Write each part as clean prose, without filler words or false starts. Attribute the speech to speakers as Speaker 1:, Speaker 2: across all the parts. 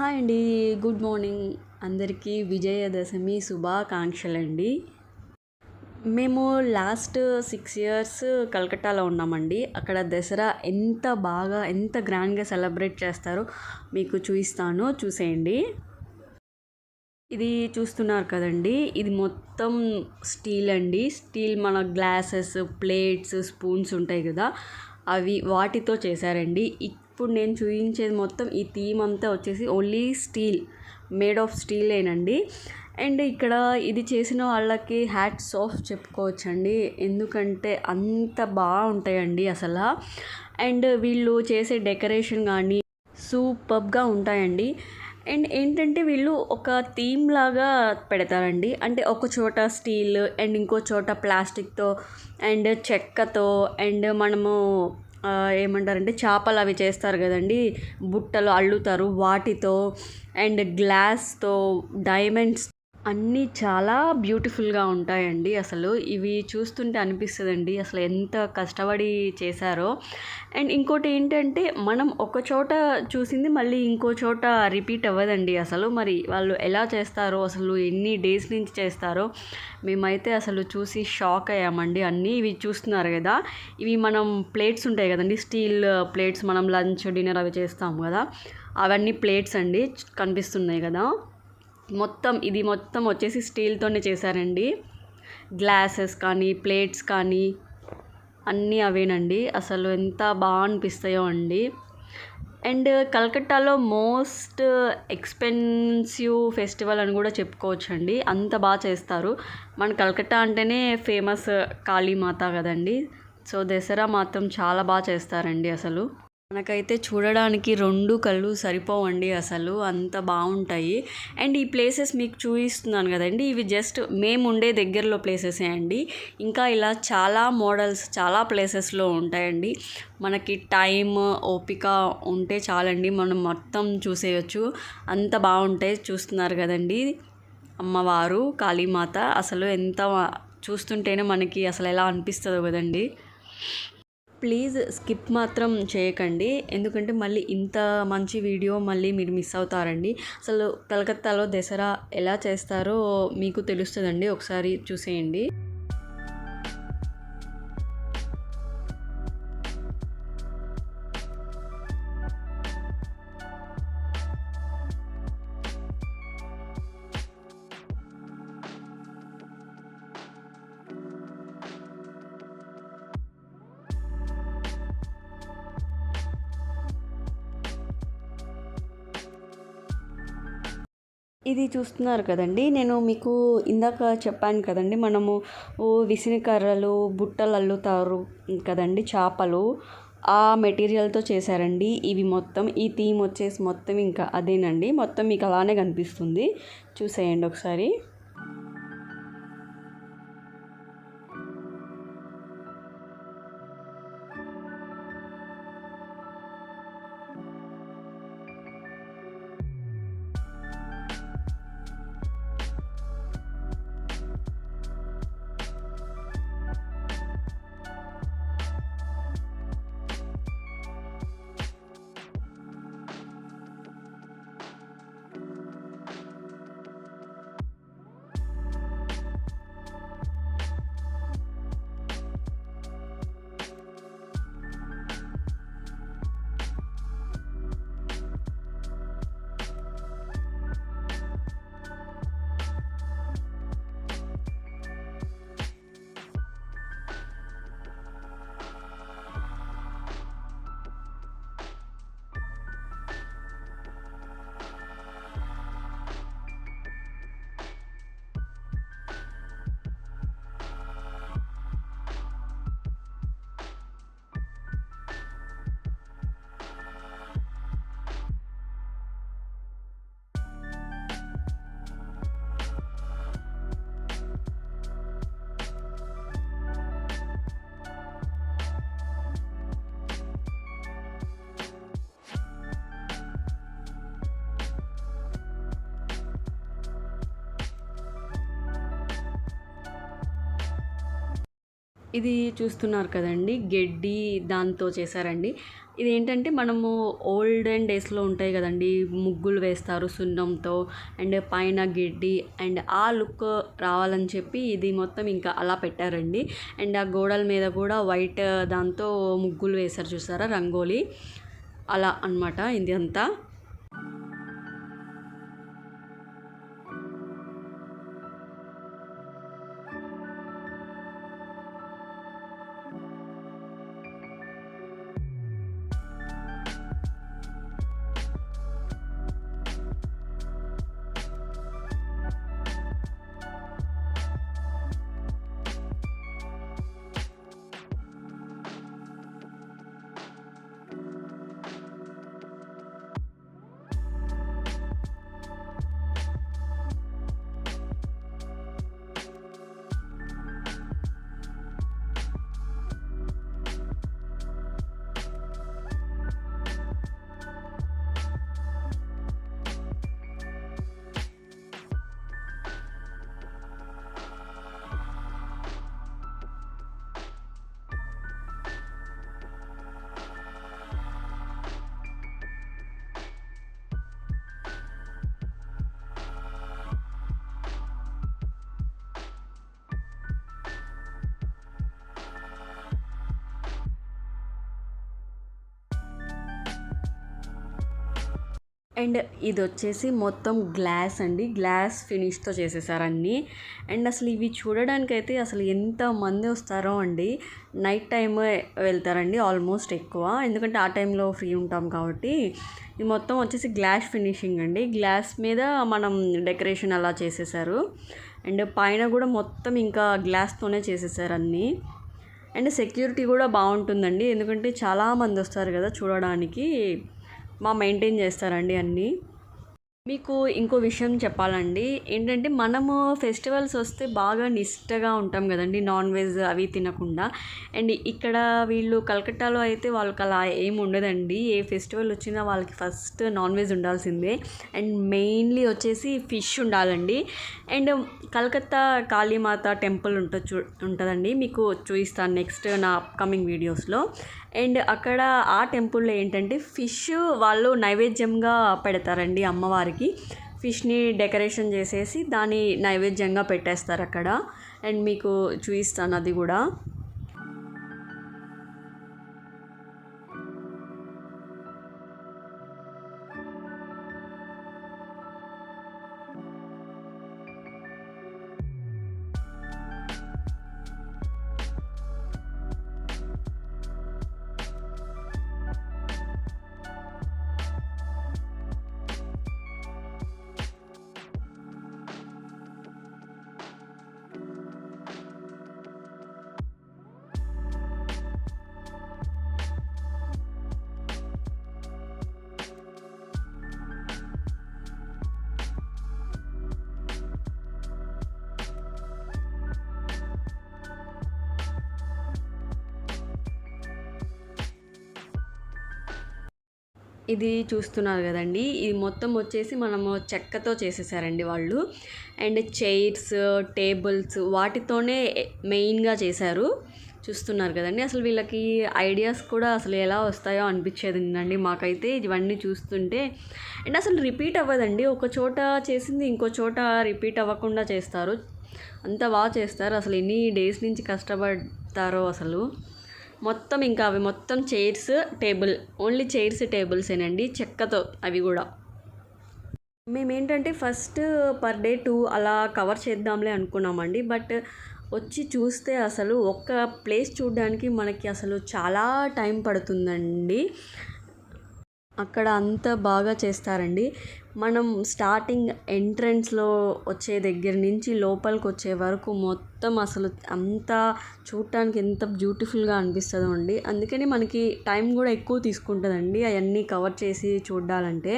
Speaker 1: Hi అండి. Good morning. అందరికీ విజయదశమి శుభాకాంక్షలండి. మేము లాస్ట్ 6 ఇయర్స్ కలకట్టాలో ఉన్నామండి. అక్కడ దసరా ఎంత గ్రాండ్‌గా సెలబ్రేట్ చేస్తారో మీకు చూయిస్తాను, చూసేయండి. ఇది చూస్తున్నారు కదండీ! ఇది మొత్తం స్టీల్ అండి. స్టీల్ మన గ్లాసెస్, ప్లేట్స్, స్పూన్స్ ఉంటాయి కదా! వాటితో చేశారండి. ఇప్పుడు నేను చూయించేది మొత్తం ఈ థీమ్ అంతా వచ్చేసి ఓన్లీ స్టీల్, మేడ్ ఆఫ్ స్టీలేనండి. అండ్ ఇక్కడ ఇది చేసిన వాళ్ళకి హ్యాట్స్ ఆఫ్ చెప్పుకోవచ్చండి. ఎందుకంటే అంత బాగుంటాయండి అసలు. అండ్ వీళ్ళు చేసే డెకరేషన్ కానీ సూపర్బ్గా ఉంటాయండి. అండ్ ఏంటంటే వీళ్ళు ఒక థీమ్ లాగా పెడతారండి. అంటే ఒక చోట స్టీల్ అండ్ ఇంకో చోట ప్లాస్టిక్తో అండ్ చెక్కతో అండ్ మనము ఏమంటారంటే చేపలు అవి చేస్తారు కదండి, బుట్టలు అల్లుతారు వాటితో అండ్ గ్లాస్తో డైమండ్స్ అన్నీ చాలా బ్యూటిఫుల్గా ఉంటాయండి. అసలు ఇవి చూస్తుంటే అనిపిస్తుందండి అసలు ఎంత కష్టపడి చేశారో. అండ్ ఇంకోటి ఏంటంటే మనం ఒక చోట చూసింది మళ్ళీ ఇంకో చోట రిపీట్ అవ్వదండి అసలు. మరి వాళ్ళు ఎలా చేస్తారో, అసలు ఎన్ని డేస్ నుంచి చేస్తారో మేమైతే అసలు చూసి షాక్ అయ్యామండి. అన్నీ ఇవి చూస్తున్నారు కదా, ఇవి మనం ప్లేట్స్ ఉంటాయి కదండి, స్టీల్ ప్లేట్స్, మనం లంచ్ డిన్నర్ అవి చేస్తాం కదా, అవన్నీ ప్లేట్స్ అండి కనిపిస్తున్నాయి కదా. ఇది మొత్తం వచ్చేసి స్టీల్తోనే చేశారండి. గ్లాసెస్ కానీ ప్లేట్స్ కానీ అన్నీ అవేనండి. అసలు ఎంత బాగా అనిపిస్తాయో అండి. అండ్ కలకట్టాలో మోస్ట్ ఎక్స్పెన్సివ్ ఫెస్టివల్ అని కూడా చెప్పుకోవచ్చండి, అంత బాగా చేస్తారు. మన కలకత్తా అంటేనే ఫేమస్ కాళీమాత కదండి. సో దసరా మాత్రం చాలా బాగా చేస్తారండి అసలు. మనకైతే చూడడానికి 2 కళ్ళు సరిపోవండి అసలు, అంత బాగుంటాయి. అండ్ ఈ ప్లేసెస్ మీకు చూపిస్తున్నాను కదండి, ఇవి జస్ట్ మేము ఉండే దగ్గరలో ప్లేసెసే అండి. ఇంకా ఇలా చాలా మోడల్స్ చాలా ప్లేసెస్లో ఉంటాయండి. మనకి టైం ఓపిక ఉంటే చాలండి, మనం మొత్తం చూసేయచ్చు. అంత బాగుంటాయి. చూస్తున్నారు కదండి అమ్మవారు కాళీమాత, అసలు ఎంత చూస్తుంటేనే మనకి అసలు ఎలా అనిపిస్తుందో కదండి. ప్లీజ్ స్కిప్ మాత్రం చేయకండి, ఎందుకంటే మళ్ళీ ఇంత మంచి వీడియో మళ్ళీ మీరు మిస్ అవుతారండి. అసలు కలకత్తాలో దసరా ఎలా చేస్తారో మీకు తెలుస్తుందండి, ఒకసారి చూసేయండి. ఇది చూస్తున్నారు కదండి, నేను మీకు ఇందాక చెప్పాను కదండి, మనము విసినకర్రలు, బుట్టలు అల్లుతారు కదండి, చేపలు, ఆ మెటీరియల్తో చేశారండి ఇవి మొత్తం. ఈ థీమ్ వచ్చేసి మొత్తం ఇంకా అదేనండి, మొత్తం మీకు అలానే కనిపిస్తుంది. చూసేయండి ఒకసారి. ఇది చూస్తున్నారు కదండీ! గెడ్డి దాంతో చేశారండి. ఇదేంటంటే మనము ఓల్డెన్ డేస్‌లో ఉంటాయి గదండీ! ముగ్గులు వేస్తారు సున్నంతో అండ్ పైన గెడ్డి అండ్ ఆ లుక్ రావాలని చెప్పి ఇది మొత్తం ఇంకా అలా పెట్టారండి. అండ్ ఆ గోడల మీద గూడా వైట్ దాంతో ముగ్గులు వేశారు చూసారా రంగోలి. అలా అనమాట ఇది అంతా. అండ్ ఇదొచ్చేసి మొత్తం గ్లాస్ అండి. గ్లాస్ ఫినిష్‌తో చేసేసారు అన్నీ. అండ్ అసలు ఇవి చూడడానికైతే అసలు ఎంతమంది వస్తారో అండి. నైట్ టైమ్ వెళ్తారండి ఆల్మోస్ట్ ఎక్కువ. ఎందుకంటే ఆ టైంలో ఫ్రీ ఉంటాం కాబట్టి. ఇది మొత్తం వచ్చేసి గ్లాస్ ఫినిషింగ్ అండి. గ్లాస్ మీద మనం డెకరేషన్ అలా చేసేసారు. అండ్ పైన కూడా మొత్తం ఇంకా గ్లాస్తోనే చేసేసారు అన్నీ. అండ్ సెక్యూరిటీ కూడా బాగుంటుందండి. ఎందుకంటే చాలామంది వస్తారు కదా చూడడానికి. మెయింటైన్ చేస్తారండి అన్నీ. మీకు ఇంకో విషయం చెప్పాలండి. ఏంటంటే మనము ఫెస్టివల్స్ వస్తే బాగా నిష్టగా ఉంటాం కదండీ! నాన్ వెజ్ అవి తినకుండా. అండ్ ఇక్కడ వీళ్ళు కలకత్తాలో అయితే వాళ్ళకి అలా ఏమి ఉండదండి. ఏ ఫెస్టివల్ వచ్చినా వాళ్ళకి ఫస్ట్ నాన్ వెజ్ ఉండాల్సిందే. అండ్ మెయిన్లీ వచ్చేసి ఫిష్ ఉండాలండి. అండ్ కలకత్తా కాళీమాత టెంపుల్ ఉంటుందండి. మీకు చూపిస్తాను నెక్స్ట్ నా అప్కమింగ్ వీడియోస్లో. అండ్ అక్కడ ఆ టెంపుల్లో ఏంటంటే ఫిష్ వాళ్ళు నైవేద్యంగా పెడతారండి అమ్మవారికి. ఫిష్ని డెకరేషన్ చేసేసి దాన్ని నైవేద్యంగా పెట్టేస్తారు అక్కడ. అండ్ మీకు చూపిస్తాను అది కూడా. ఇది చూస్తున్నారు కదండీ! ఇది మొత్తం వచ్చేసి మనము చెక్కతో చేసేసారండి వాళ్ళు. అండ్ చైర్స్, టేబుల్స్ వాటితోనే మెయిన్‌గా చేశారు. చూస్తున్నారు కదండీ! అసలు వీళ్ళకి ఐడియాస్ కూడా అసలు ఎలా వస్తాయో అనిపించేదండి మాకైతే ఇవన్నీ చూస్తుంటే. అండ్ అసలు రిపీట్ అవ్వదండి. ఒక చోట చేసింది ఇంకో చోట రిపీట్ అవ్వకుండా చేస్తారు. అంత బాగా చేస్తారు. అసలు ఎన్ని డేస్ నుంచి కష్టపడతారో అసలు. మొత్తం ఇంకా అవి మొత్తం చైర్స్, టేబుల్, ఓన్లీ చైర్స్, టేబుల్సేనండి చెక్కతో అవి కూడా. మేమేంటంటే ఫస్ట్ పర్ డే 2 అలా కవర్ చేద్దాంలే అనుకున్నామండి. బట్ వచ్చి చూస్తే అసలు ఒక్క ప్లేస్ చూడడానికి మనకి అసలు చాలా టైం పడుతుందండి. అక్కడ అంత బాగా చేస్తారండి. మనం స్టార్టింగ్ ఎంట్రన్స్‌లో వచ్చే దగ్గర నుంచి లోపలికి వచ్చే వరకు మొత్తం అసలు అంతా చూడటానికి ఎంత బ్యూటిఫుల్‌గా అనిపిస్తుందో అండి. అందుకని మనకి టైం కూడా ఎక్కువ తీసుకుంటుందండి అవన్నీ కవర్ చేసి చూడాలంటే.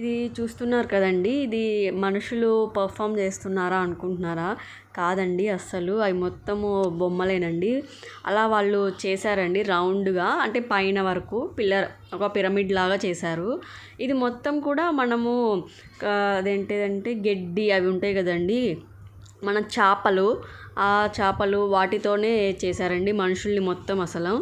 Speaker 1: ఇది చూస్తున్నారు కదండి, ఇది మనుషులు పర్ఫామ్ చేస్తున్నారా అనుకుంటున్నారా? కాదండి అస్సలు, అవి మొత్తము బొమ్మలేనండి. అలా వాళ్ళు చేశారండి రౌండ్గా, అంటే పైన వరకు ఒక పిరమిడ్ లాగా చేశారు. ఇది మొత్తం కూడా మనము అదేంటిదంటే గడ్డి అవి ఉంటాయి కదండి, మన చేపలు, ఆ చేపలు వాటితోనే చేశారండి మనుషుల్ని మొత్తం అసలు.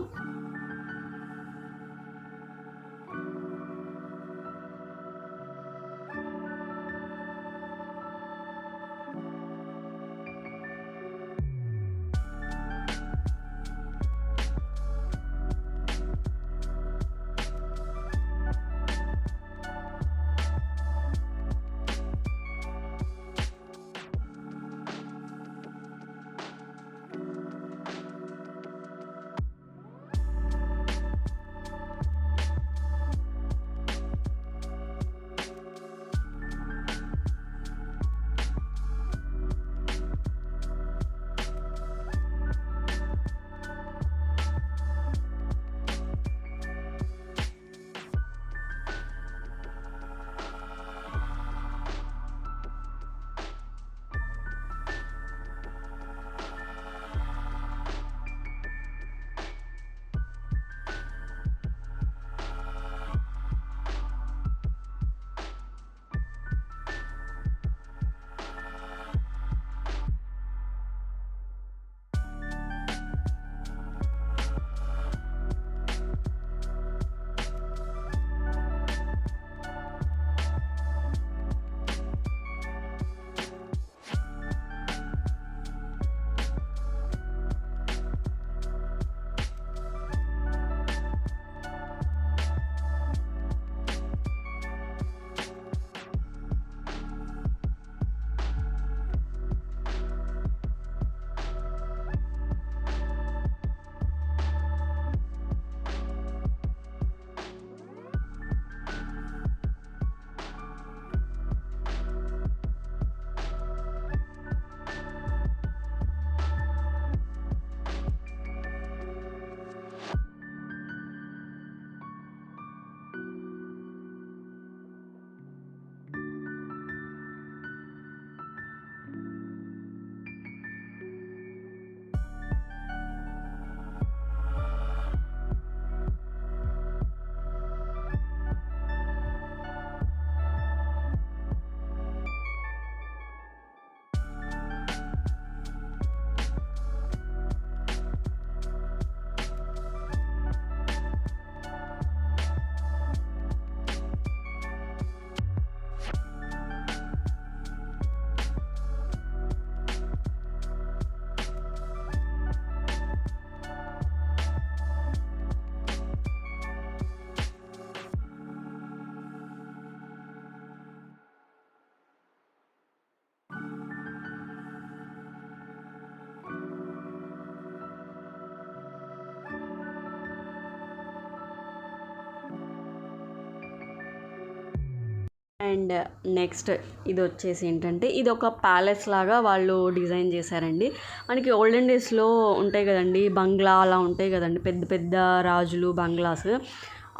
Speaker 1: అండ్ నెక్స్ట్ ఇది వచ్చేసి ఏంటంటే, ఇది ఒక ప్యాలెస్ లాగా వాళ్ళు డిజైన్ చేశారండి. మనకి ఓల్డెన్ డేస్లో ఉంటాయి కదండి, బంగ్లా అలా ఉంటాయి కదండి, పెద్ద పెద్ద రాజులు బంగ్లాస్,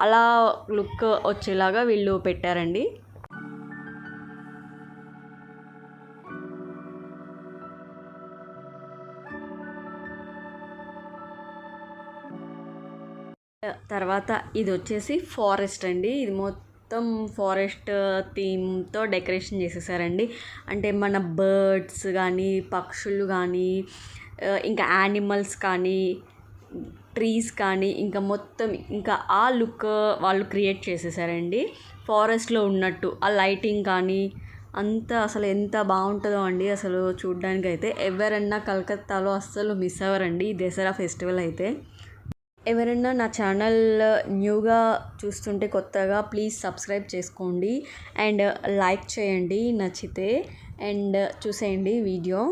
Speaker 1: అలా లుక్ వచ్చేలాగా వీళ్ళు పెట్టారండి. తర్వాత ఇది వచ్చేసి ఫారెస్ట్ అండి. ఇది మొత్తం ఫారెస్ట్ థీమ్తో డెకరేషన్ చేసేసారండి. అంటే మన బర్డ్స్ కానీ, పక్షులు కానీ, ఇంకా యానిమల్స్ కానీ, ట్రీస్ కానీ, ఇంకా మొత్తం ఇంకా ఆ లుక్ వాళ్ళు క్రియేట్ చేసేసారండి ఫారెస్ట్లో ఉన్నట్టు. ఆ లైటింగ్ కానీ అంతా అసలు ఎంత బాగుంటుందో అండి అసలు చూడ్డానికి అయితే. ఎవరన్నా కలకత్తాలో అస్సలు మిస్ అవ్వరండి ఈ దసరా ఫెస్టివల్ అయితే. ఎవరైనా నా ఛానల్ న్యూగా చూస్తుంటే కొత్తగా, ప్లీజ్ సబ్స్క్రైబ్ చేసుకోండి అండ్ లైక్ చేయండి నచ్చితే, అండ్ చూసేయండి వీడియో.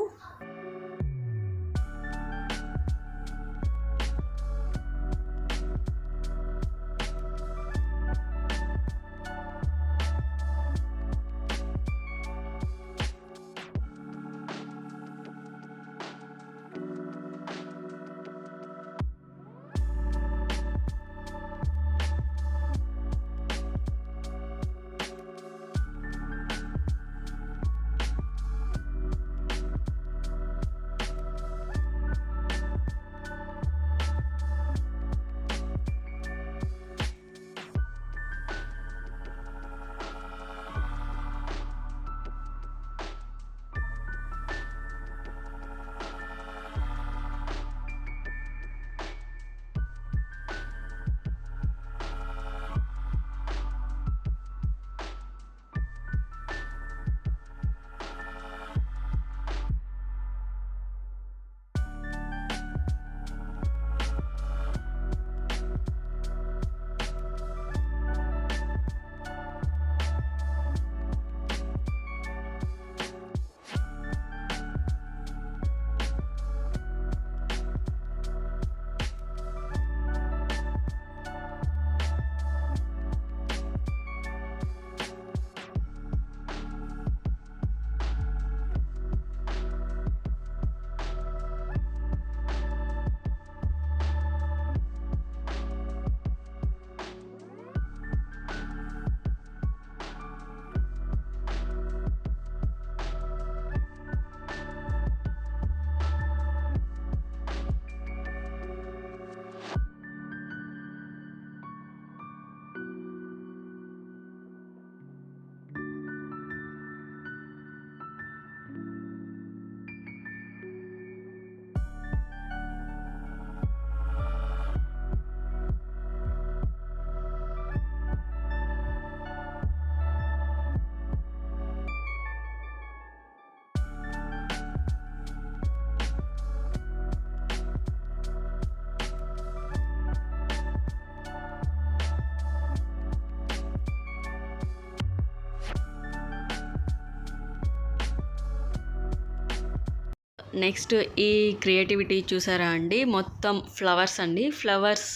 Speaker 1: నెక్స్ట్ ఈ క్రియేటివిటీ చూసారా అండి, మొత్తం ఫ్లవర్స్ అండి, ఫ్లవర్స్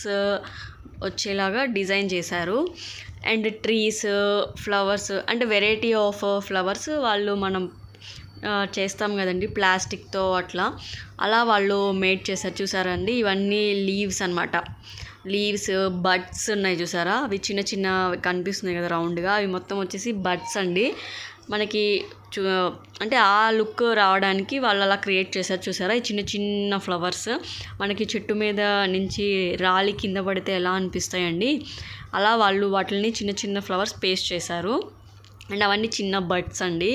Speaker 1: వచ్చేలాగా డిజైన్ చేశారు. అండ్ ట్రీస్, ఫ్లవర్స్ అంటే వెరైటీ ఆఫ్ ఫ్లవర్స్ వాళ్ళు మనం చేస్తాం కదండి ప్లాస్టిక్తో అలా వాళ్ళు మేడ్ చేశారు. చూసారా అండి, ఇవన్నీ లీవ్స్ అనమాట. లీవ్స్, బడ్స్ ఉన్నాయి చూసారా, అవి చిన్న చిన్న కనిపిస్తున్నాయి కదా రౌండ్గా, అవి మొత్తం వచ్చేసి బడ్స్ అండి. మనకి అంటే ఆ లుక్ రావడానికి వాళ్ళు అలా క్రియేట్ చేశారు. చూసారా ఈ చిన్న చిన్న ఫ్లవర్స్ మనకి చెట్టు మీద నుంచి రాలి కింద పడితే ఎలా అనిపిస్తాయండి, అలా వాళ్ళు వాటిని చిన్న చిన్న ఫ్లవర్స్ పేస్ట్ చేశారు. అండ్ అవన్నీ చిన్న బడ్స్ అండి.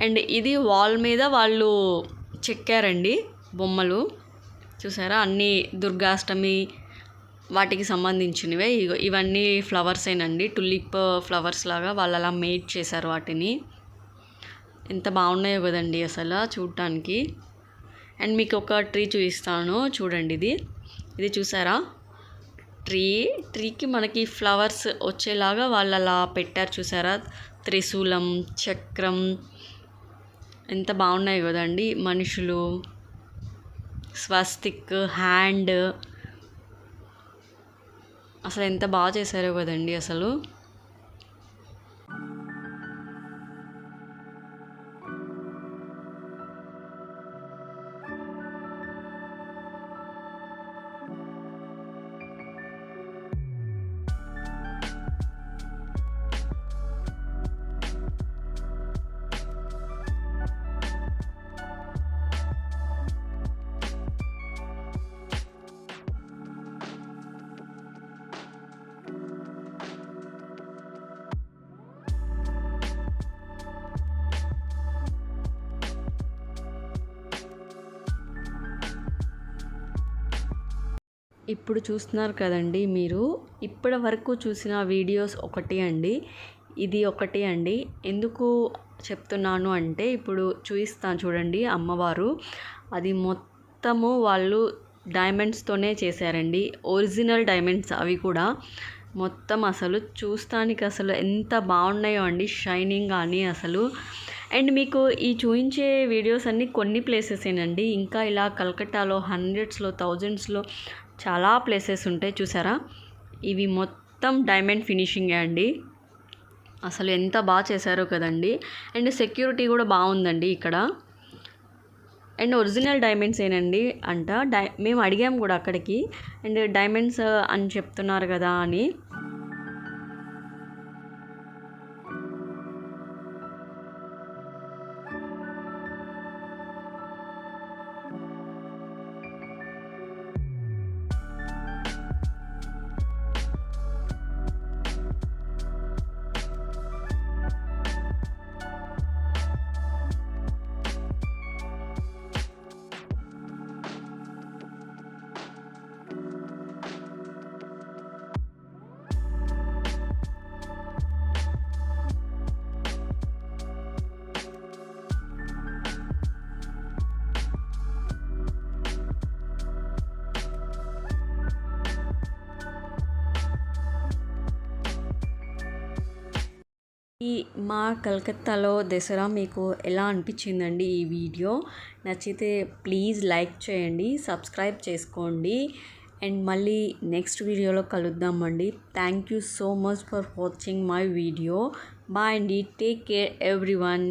Speaker 1: అండ్ ఇది వాల్ మీద వాళ్ళు చెక్కారండి బొమ్మలు. చూసారా అన్నీ దుర్గాష్టమి వాటికి సంబంధించినవే. ఇవన్నీ ఫ్లవర్సేనండి, టులిప్ ఫ్లవర్స్ లాగా వాళ్ళు అలా మేడ్ చేశారు వాటిని. ఎంత బాగున్నాయో కదండి అసలు చూడటానికి. అండ్ మీకు ఒక ట్రీ చూపిస్తాను చూడండి. ఇది చూసారా, ట్రీకి మనకి ఫ్లవర్స్ వచ్చేలాగా వాళ్ళు అలా పెట్టారు. చూసారా, త్రిశూలం, చక్రం, ఎంత బాగున్నాయి కదండి. మనుషులు, స్వస్తిక్, హ్యాండ్, అసలు ఎంత బాగా చేశారో కదండి అసలు. ఇప్పుడు చూస్తున్నారు కదండి మీరు, ఇప్పటి వరకు చూసిన వీడియోస్ ఒకటి అండి, ఇది ఒకటి అండి. ఎందుకు చెప్తున్నాను అంటే ఇప్పుడు చూపిస్తాను చూడండి అమ్మవారు, అది మొత్తము వాళ్ళు డైమండ్స్తోనే చేశారండి, ఒరిజినల్ డైమండ్స్ అవి కూడా. మొత్తం అసలు చూస్తానికి అసలు ఎంత బాగున్నాయో అండి, షైనింగ్ కానీ అసలు. అండ్ మీకు ఈ చూపించే వీడియోస్ అన్నీ కొన్ని ప్లేసెసేనండి, ఇంకా ఇలా కలకట్టాలో హండ్రెడ్స్లో థౌజండ్స్లో చాలా ప్లేసెస్ ఉంటాయి. చూసారా ఇవి మొత్తం డైమండ్ ఫినిషింగే అండి. అసలు ఎంత బాగా చేశారో కదండి. అండ్ సెక్యూరిటీ కూడా బాగుందండి ఇక్కడ. అండ్ ఒరిజినల్ డైమండ్స్ ఏనండి అంట. మేము అడిగాము కూడా అక్కడికి, అండ్ డైమండ్స్ అని చెప్తున్నారు కదా అని. మా కలకత్తాలో దసరా మీకు ఎలా అనిపించిందండి ఈ వీడియో? నచ్చితే ప్లీజ్ లైక్ చేయండి, సబ్స్క్రైబ్ చేసుకోండి. అండ్ మళ్ళీ నెక్స్ట్ వీడియోలో కలుద్దామండి. Thank you so much for watching my video. Bye అండి, టేక్ కేర్ ఎవ్రీవన్.